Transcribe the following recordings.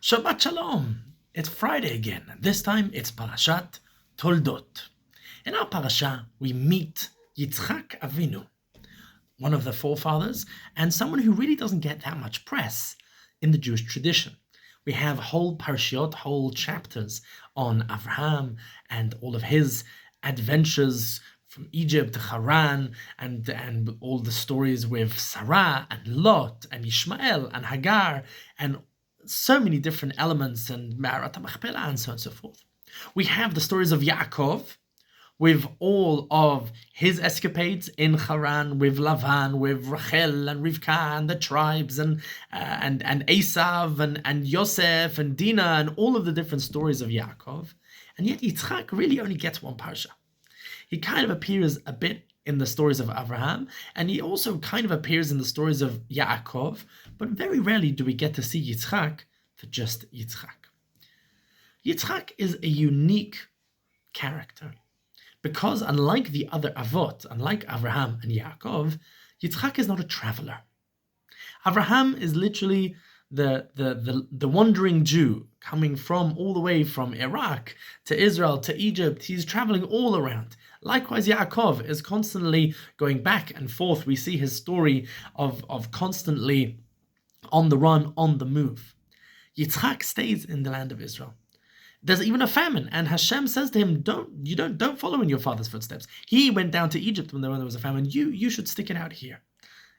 Shabbat Shalom! It's Friday again. This time it's Parashat Toldot. In our parasha, we meet Yitzchak Avinu, one of the forefathers, and someone who really doesn't get that much press in the Jewish tradition. We have whole parashiot, whole chapters on Avraham and all of his adventures from Egypt to Haran, and all the stories with Sarah and Lot and Ishmael and Hagar and so many different elements, and Ma'arat HaMachpelah and so on and so forth. We have the stories of Yaakov with all of his escapades in Haran with Lavan, with Rachel and Rivka and the tribes and Esav and Yosef and Dinah and all of the different stories of Yaakov. And yet Yitzchak really only gets one parsha. He kind of appears a bit in the stories of Abraham, and he also kind of appears in the stories of Yaakov, but very rarely do we get to see Yitzchak for just Yitzchak. Yitzchak is a unique character because unlike the other Avot, unlike Abraham and Yaakov, Yitzchak is not a traveler. Abraham is literally the wandering Jew coming from all the way from Iraq to Israel to Egypt. He's traveling all around. Likewise, Yaakov is constantly going back and forth. We see his story of constantly on the run, on the move. Yitzchak stays in the land of Israel. There's even a famine, and Hashem says to him, don't follow in your father's footsteps. He went down to Egypt when there was a famine. You should stick it out here.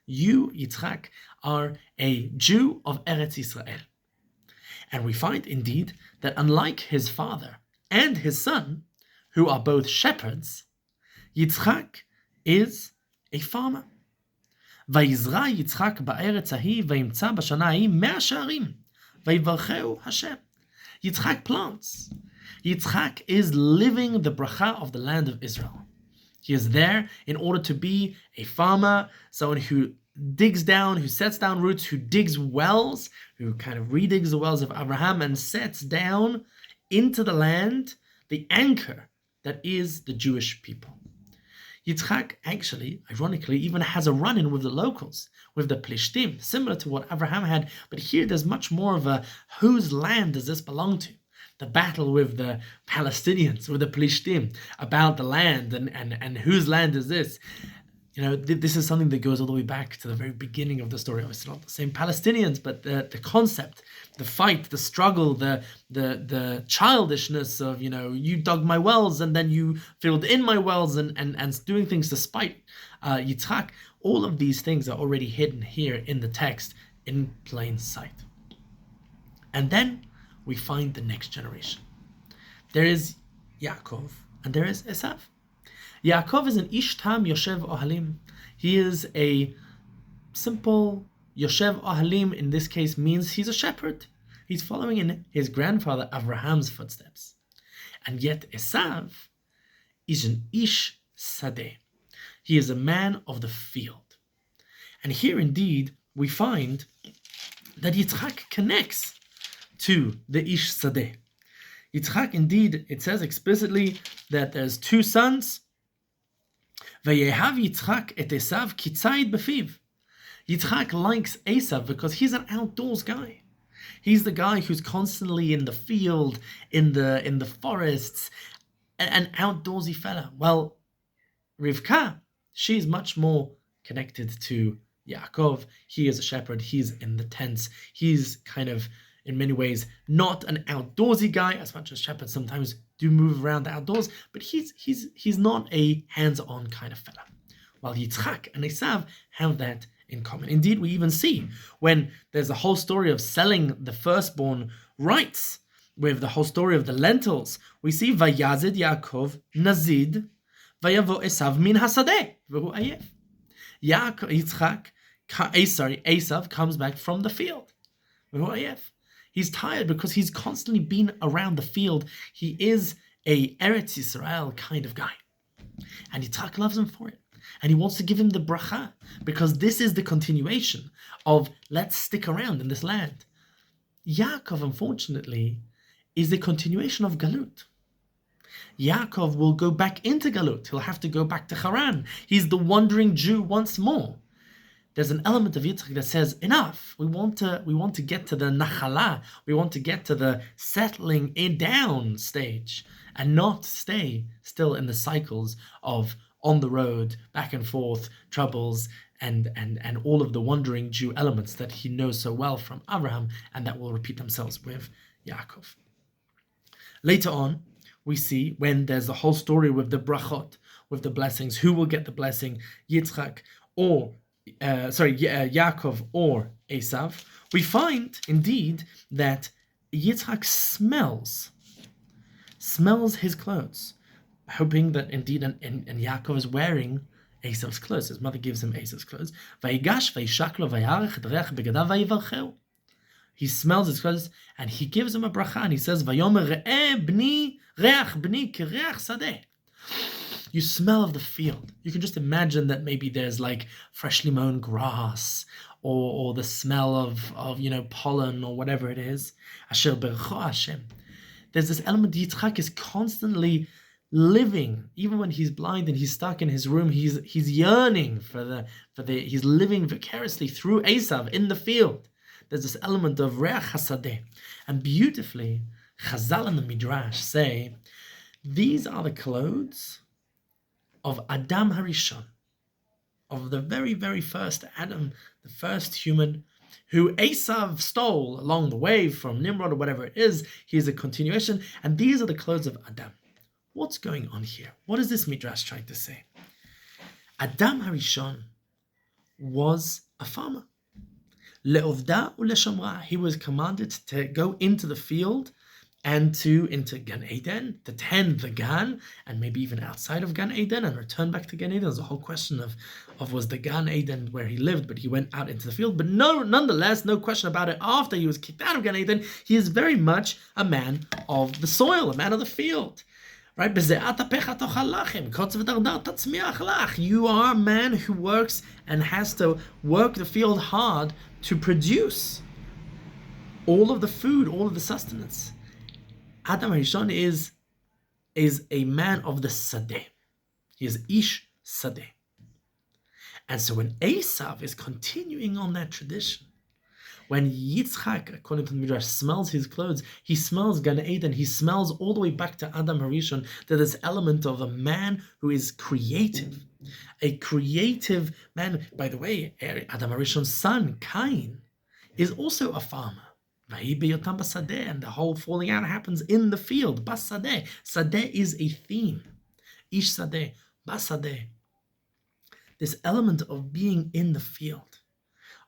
You, Yitzchak, are a Jew of Eretz Israel. And we find indeed that unlike his father and his son, who are both shepherds, Yitzchak is a farmer. ויזרע יצחק בארץ ההיא וימצא בשנה ההיא 100 שערים ויברכהו השם. Yitzchak plants. Yitzchak is living the bracha of the land of Israel. He is there in order to be a farmer, someone who digs down, who sets down roots, who digs wells, who kind of redigs the wells of Abraham and sets down into the land the anchor that is the Jewish people. Yitzchak actually, ironically, even has a run-in with the locals, with the Plishtim, similar to what Abraham had, but here there's much more of a whose land does this belong to? The battle with the Palestinians, with the Plishtim, about the land and whose land is this? You know, this is something that goes all the way back to the very beginning of the story. Obviously not the same Palestinians, but the concept, the fight, the struggle, the childishness of, you dug my wells and then you filled in my wells and doing things to spite Yitzchak. All of these things are already hidden here in the text in plain sight. And then we find the next generation. There is Yaakov and there is Esav. Yaakov is an Ish Tam Yoshev Ohalim. He is a simple Yoshev Ohalim. In this case means he's a shepherd. He's following in his grandfather Avraham's footsteps. And yet Esav is an Ish Sadeh. He is a man of the field. And here indeed we find that Yitzchak connects to the Ish Sadeh. Yitzchak indeed, it says explicitly that there's two sons. Vayehav Yitzchak et Esav kitzayid befiv. Yitzchak likes Esav because he's an outdoors guy. He's the guy who's constantly in the field, in the forests, an outdoorsy fella. Well, Rivka, she's much more connected to Yaakov. He is a shepherd. He's in the tents. He's kind of, in many ways, not an outdoorsy guy, as much as shepherds sometimes do move around the outdoors, but he's not a hands-on kind of fella. While Yitzchak and Esav have that in common. Indeed, we even see when there's a whole story of selling the firstborn rights, with the whole story of the lentils, we see Vayazid Yaakov Nazid Vayavo Esav min hasadeh v'hu ayef. Esav comes back from the field. V'hu ayef. He's tired because he's constantly been around the field. He is a Eretz Yisrael kind of guy. And Yitzchak loves him for it. And he wants to give him the bracha because this is the continuation of let's stick around in this land. Yaakov, unfortunately, is the continuation of Galut. Yaakov will go back into Galut. He'll have to go back to Haran. He's the wandering Jew once more. there's an element of Yitzchak that says, enough. We want to get to the nachala. We want to get to the settling in down stage and not stay still in the cycles of on the road, back and forth, troubles, and all of the wandering Jew elements that he knows so well from Abraham and that will repeat themselves with Yaakov. Later on, we see when there's the whole story with the brachot, with the blessings, who will get the blessing, Yitzchak or Yaakov or Esav. We find indeed that Yitzchak smells his clothes, hoping that indeed and Yaakov is wearing Esav's clothes. His mother gives him Esav's clothes. He smells his clothes and he gives him a bracha and he says, "Vayomer re'eh bni reach bni kireach sadeh." You smell of the field. You can just imagine that maybe there's like freshly mown grass or the smell of pollen or whatever it is. Asher bercho Hashem. There's this element. Yitzchak is constantly living, even when he's blind and he's stuck in his room. He's yearning for the. He's living vicariously through Esav in the field. There's this element of reach hasadeh, and beautifully, Chazal and the Midrash say these are the clothes of Adam Harishon, of the very, very first Adam, the first human, who Esav stole along the way from Nimrod or whatever it is. He is a continuation, and these are the clothes of Adam. What's going on here? What is this Midrash trying to say? Adam Harishon was a farmer. Le'ovda u'leshamra. He was commanded to go into the field and into Gan Eden, to tend the Gan, and maybe even outside of Gan Eden, and return back to Gan Eden. There's a whole question of was the Gan Eden where he lived, but he went out into the field. But nonetheless, no question about it, after he was kicked out of Gan Eden, he is very much a man of the soil, a man of the field. Right? You are a man who works and has to work the field hard to produce all of the food, all of the sustenance. Adam Harishon is a man of the Sadeh. He is Ish Sadeh. And so when Esav is continuing on that tradition, when Yitzchak, according to the Midrash, smells his clothes, he smells Gan Eden, he smells all the way back to Adam Harishon, to this element of a man who is creative. A creative man. By the way, Adam Harishon's son, Cain, is also a farmer. And the whole falling out happens in the field. Basadeh. Sadeh is a theme. Ish Sadeh. Basadeh. This element of being in the field,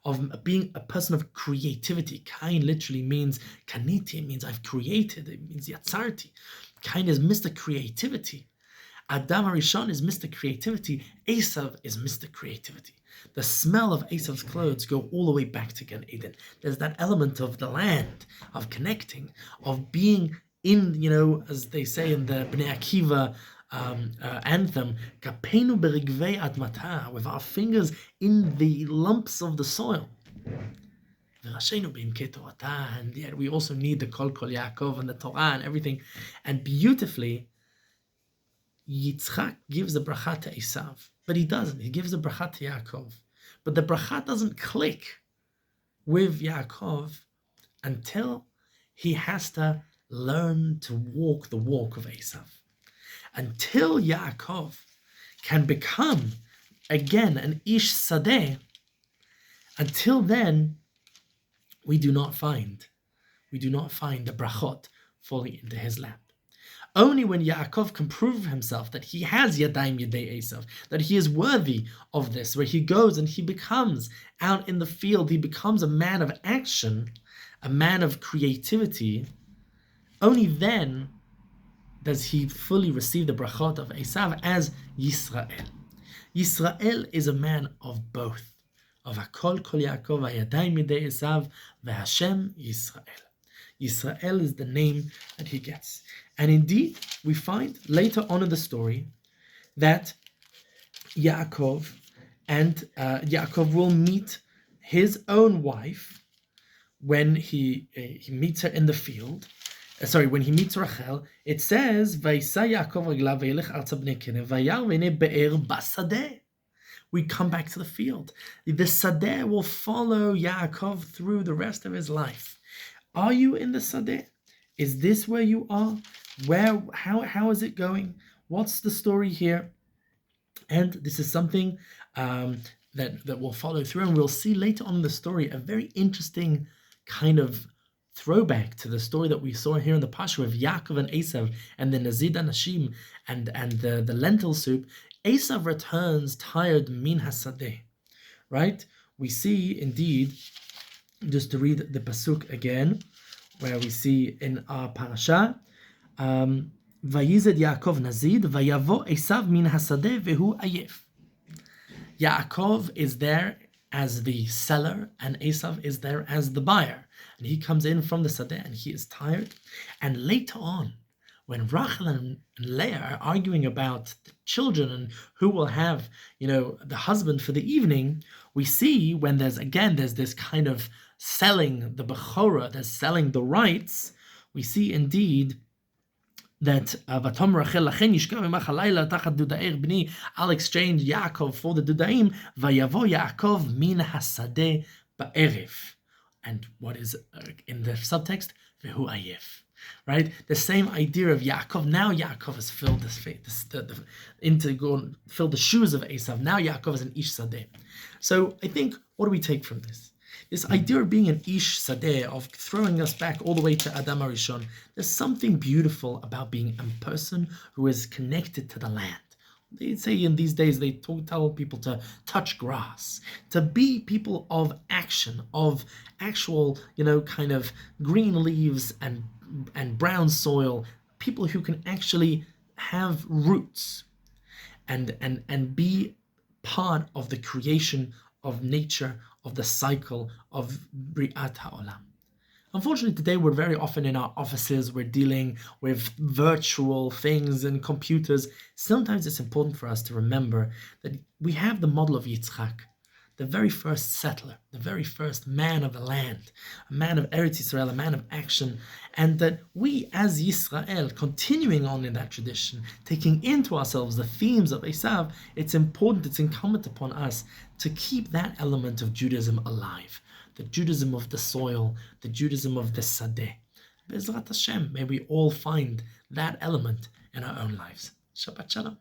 of being a person of creativity. Cain literally means kaniti. It means I've created. It means yatzarti. Cain is Mr. Creativity. Adam Harishon is Mr. Creativity. Esav is Mr. Creativity. The smell of Esav's clothes go all the way back to Gan Eden. There's that element of the land, of connecting, of being in, as they say in the Bnei Akiva anthem, Kapenu berigvei admata, with our fingers in the lumps of the soil. And yet we also need the Kol Yaakov and the Torah and everything. And beautifully, Yitzchak gives the bracha to Esav, but he doesn't. He gives the bracha to Yaakov. But the bracha doesn't click with Yaakov until he has to learn to walk the walk of Esav. Until Yaakov can become, again, an Ish Sadeh, until then, we do not find the brachot falling into his lap. Only when Yaakov can prove himself that he has Yadayim Yadei Esav, that he is worthy of this, where he goes and he becomes out in the field, he becomes a man of action, a man of creativity, only then does he fully receive the brachot of Esav as Yisrael. Yisrael is a man of both, of Hakol Kol Yaakov Yadayim Yadei Esav veHashem Yisrael. Yisrael is the name that he gets. And indeed, we find later on in the story that Yaakov will meet his own wife when he meets her in the field. When he meets Rachel, it says, "Vayisa Yaakov reglav vayelech arza bnei Kenev vayar v'nei be'er basadeh." we come back to the field. The Sadeh will follow Yaakov through the rest of his life. Are you in the Sadeh? Is this where you are? How is it going? What's the story here? And this is something that will follow through, and we'll see later on in the story a very interesting kind of throwback to the story that we saw here in the Pasha of Yaakov and Esav and the Nazid Anashim and the lentil soup. Esav returns tired min hasadeh, right? We see indeed, just to read the pasuk again, where we see in our parasha, Vayized Yaakov Nazid, Vayavo Esav min hasadeh vehu ayef. Yaakov is there as the seller, and Esav is there as the buyer. And he comes in from the Sadeh, and he is tired. And later on, when Rachel and Leah are arguing about the children and who will have, the husband for the evening, we see when there's this kind of selling the Bechorah, there's selling the rights, we see indeed that Vatom Rachel lachen yishkav imach halayla tachat dudaer bni, I'll exchange Yaakov for the dudaim, vayavo Yaakov min hasadeh ba'erev. And what is in the subtext? Vehu ayef. Right? The same idea of Yaakov. Now Yaakov has filled filled the shoes of Esav. Now Yaakov is an ish sadeh. So I think, what do we take from this? This idea of being an ish sadeh, of throwing us back all the way to Adam HaRishon, there's something beautiful about being a person who is connected to the land. They say in these days, they tell people to touch grass, to be people of action, of actual, kind of green leaves and brown soil, people who can actually have roots and be part of the creation of nature, of the cycle of Bri'at HaOlam. Unfortunately, today we're very often in our offices, we're dealing with virtual things and computers. Sometimes it's important for us to remember that we have the model of Yitzchak, the very first settler, the very first man of the land, a man of Eretz Yisrael, a man of action, and that we as Yisrael, continuing on in that tradition, taking into ourselves the themes of Esav, it's important, it's incumbent upon us to keep that element of Judaism alive, the Judaism of the soil, the Judaism of the Sadeh. Be'ezrat Hashem, may we all find that element in our own lives. Shabbat Shalom.